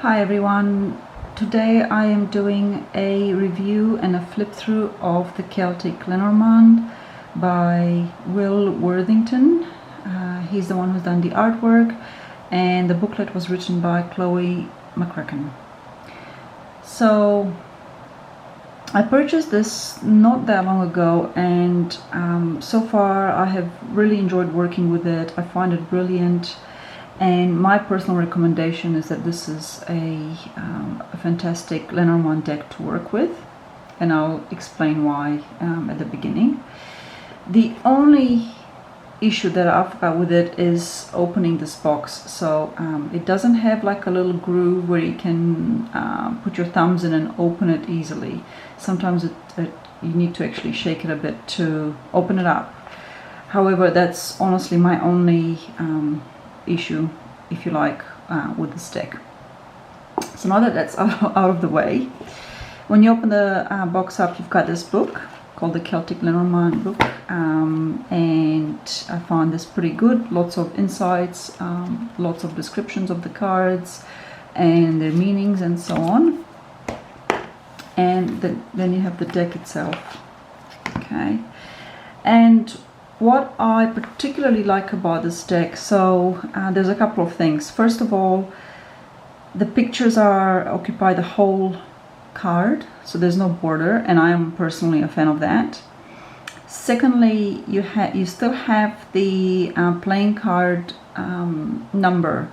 Hi everyone, today I am doing a review and a flip through of the Celtic Lenormand by Will Worthington. He's the one who's done the artwork, and the booklet was written by Chloe McCracken. So I purchased this not that long ago, and so far I have really enjoyed working with it. I find it brilliant. And my personal recommendation is that this is a fantastic Lenormand deck to work with, and I'll explain why at the beginning. The only issue that I've got with it is opening this box. So it doesn't have like a little groove where you can put your thumbs in and open it easily. Sometimes you need to actually shake it a bit to open it up. However, that's honestly my only issue, if you like, with this deck. So now that that's out of the way, when you open the box up, you've got this book called the Celtic Lenormand book, and I found this pretty good. Lots of insights, lots of descriptions of the cards and their meanings and so on. And then you have the deck itself. Okay, and what I particularly like about this deck, so there's a couple of things. First of all, the pictures occupy the whole card, so there's no border, and I am personally a fan of that. Secondly, you still have the playing card number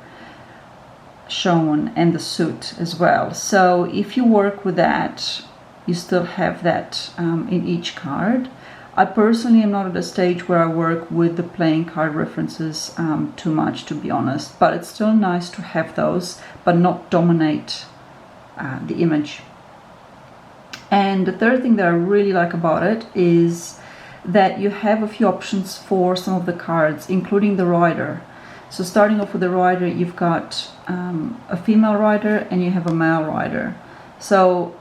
shown and the suit as well. So if you work with that, you still have that in each card. I personally am not at a stage where I work with the playing card references too much, to be honest, but it's still nice to have those, but not dominate the image. And the third thing that I really like about it is that you have a few options for some of the cards, including the rider. So starting off with the rider, you've got a female rider and you have a male rider. So,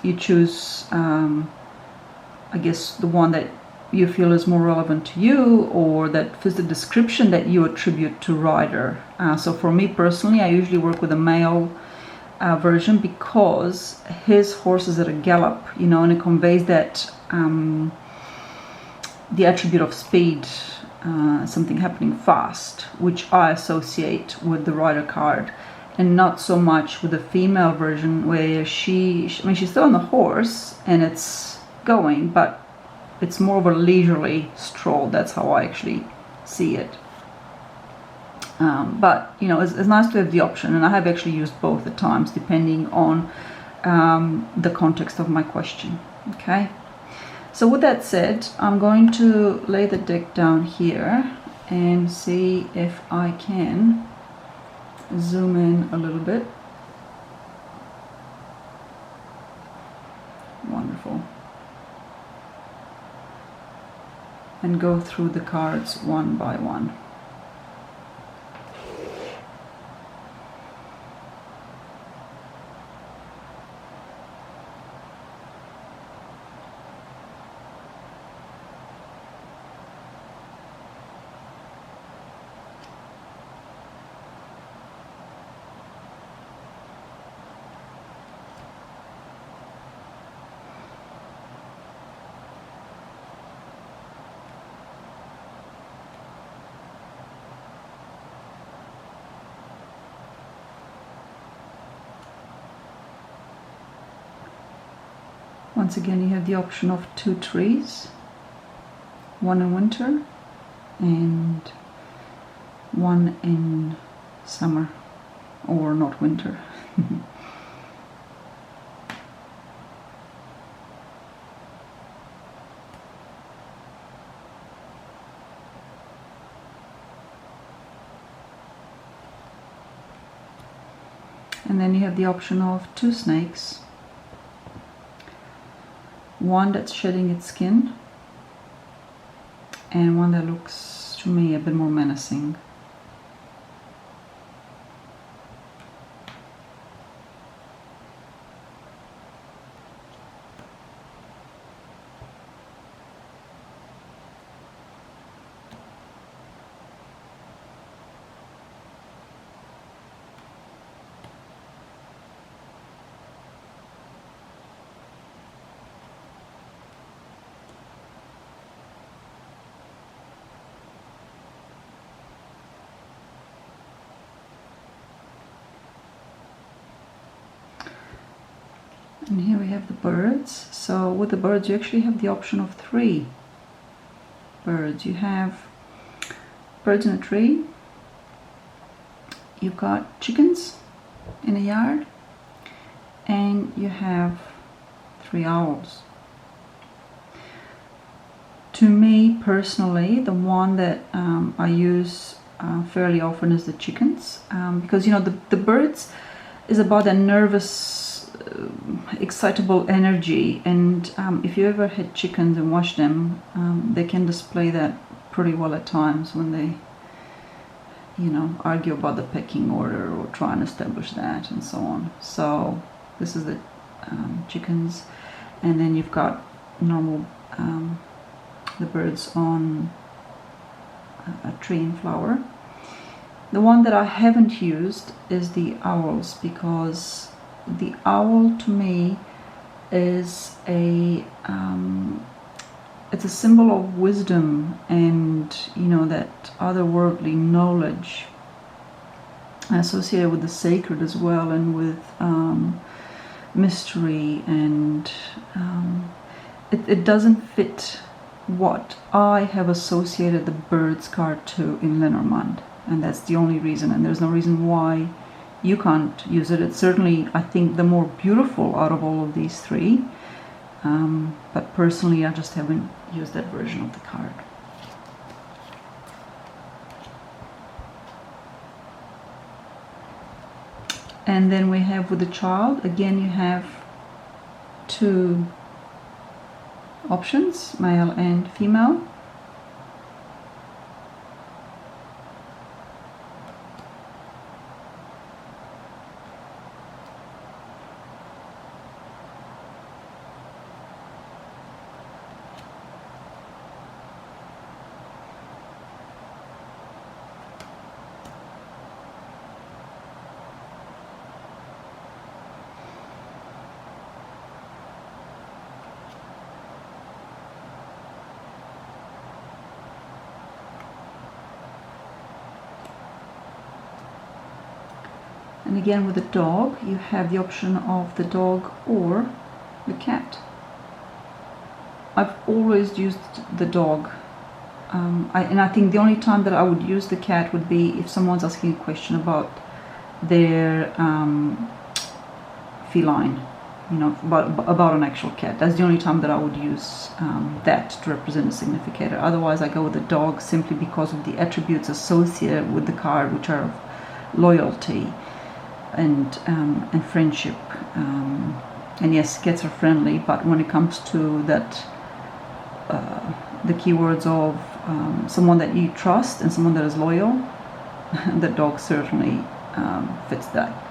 you choose I guess the one that you feel is more relevant to you, or that fits the description that you attribute to rider. So for me personally, I usually work with a male version because his horse is at a gallop, and it conveys that the attribute of speed, something happening fast, which I associate with the rider card, and not so much with the female version where she's still on the horse and it's going, but it's more of a leisurely stroll. That's how I actually see it. But it's nice to have the option, and I have actually used both at times depending on the context of my question. Okay, so with that said, I'm going to lay the deck down here and see if I can zoom in a little bit. Wonderful. And go through the cards one by one. Once again, you have the option of 2 trees, one in winter and one in summer, or not winter. And then you have the option of 2 snakes, one that's shedding its skin and one that looks to me a bit more menacing. And here we have the birds. So with the birds you actually have the option of 3 birds. You have birds in a tree, you've got chickens in a yard, and you have 3 owls. To me personally, the one that I use fairly often is the chickens, because you know the birds is about a nervous, excitable energy, and if you ever had chickens and watched them, they can display that pretty well at times when they, you know, argue about the pecking order or try and establish that and so on. So this is the chickens, and then you've got normal the birds on a tree in flower. The one that I haven't used is the owls, because the owl to me is it's a symbol of wisdom and, you know, that otherworldly knowledge associated with the sacred as well, and with mystery, and it doesn't fit what I have associated the birds card to in Lenormand, and that's the only reason, and there's no reason why you can't use it. It's certainly, I think, the more beautiful out of all of these 3, but personally I just haven't used that version of the card. And then we have with the child, again you have 2 options, male and female. And again with the dog, you have the option of the dog or the cat. I've always used the dog, and I think the only time that I would use the cat would be if someone's asking a question about their feline, you know, about an actual cat. That's the only time that I would use that to represent a significator. Otherwise I go with the dog simply because of the attributes associated with the card, which are loyalty and friendship, and yes, cats are friendly, but when it comes to that, the keywords of someone that you trust and someone that is loyal, the dog certainly fits that.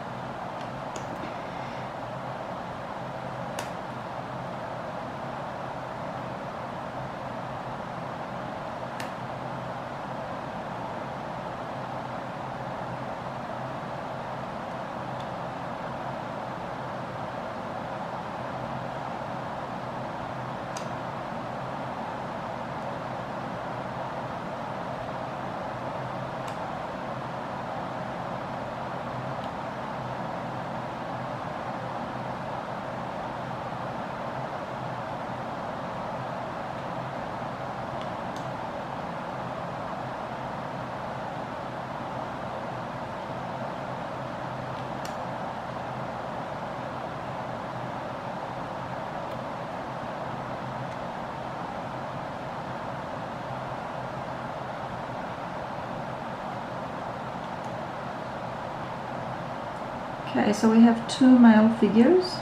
Okay, so we have 2 male figures.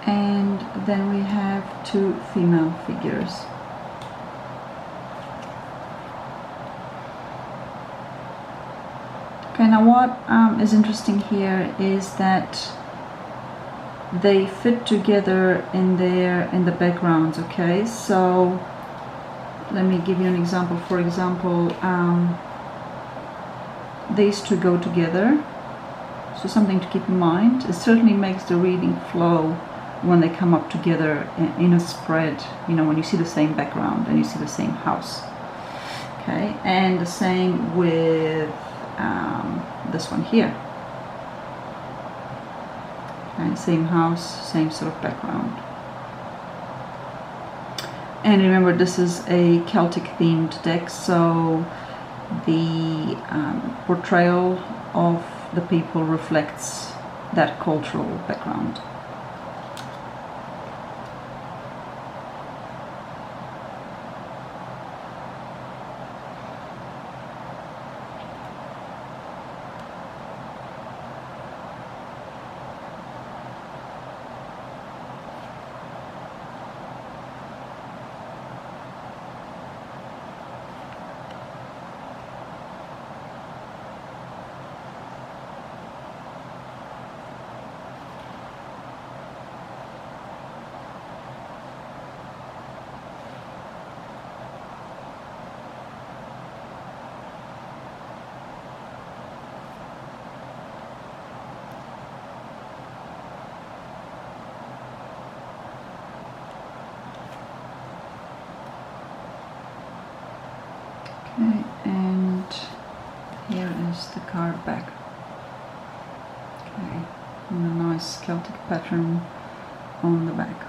And then we have 2 female figures. Okay, now what is interesting here is that they fit together in the backgrounds. Okay, so let me give you an example. For example, these 2 go together, so something to keep in mind. It certainly makes the reading flow when they come up together in a spread, you know, when you see the same background and you see the same house. Okay, and the same with this one here. Okay, same house, same sort of background. And remember, this is a Celtic themed deck, so the portrayal of the people reflects that cultural background. Okay, and here is the card back. Okay, and a nice Celtic pattern on the back.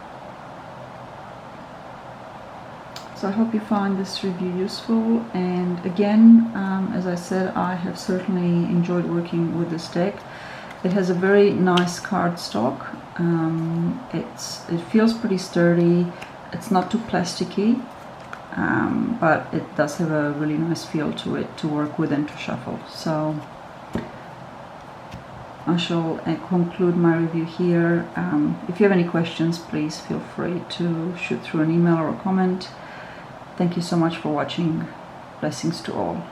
So I hope you find this review useful, and again, as I said, I have certainly enjoyed working with this deck. It has a very nice cardstock. It feels pretty sturdy. It's not too plasticky. But it does have a really nice feel to it to work with and to shuffle. So I shall conclude my review here. If you have any questions, please feel free to shoot through an email or a comment. Thank you so much for watching. Blessings to all.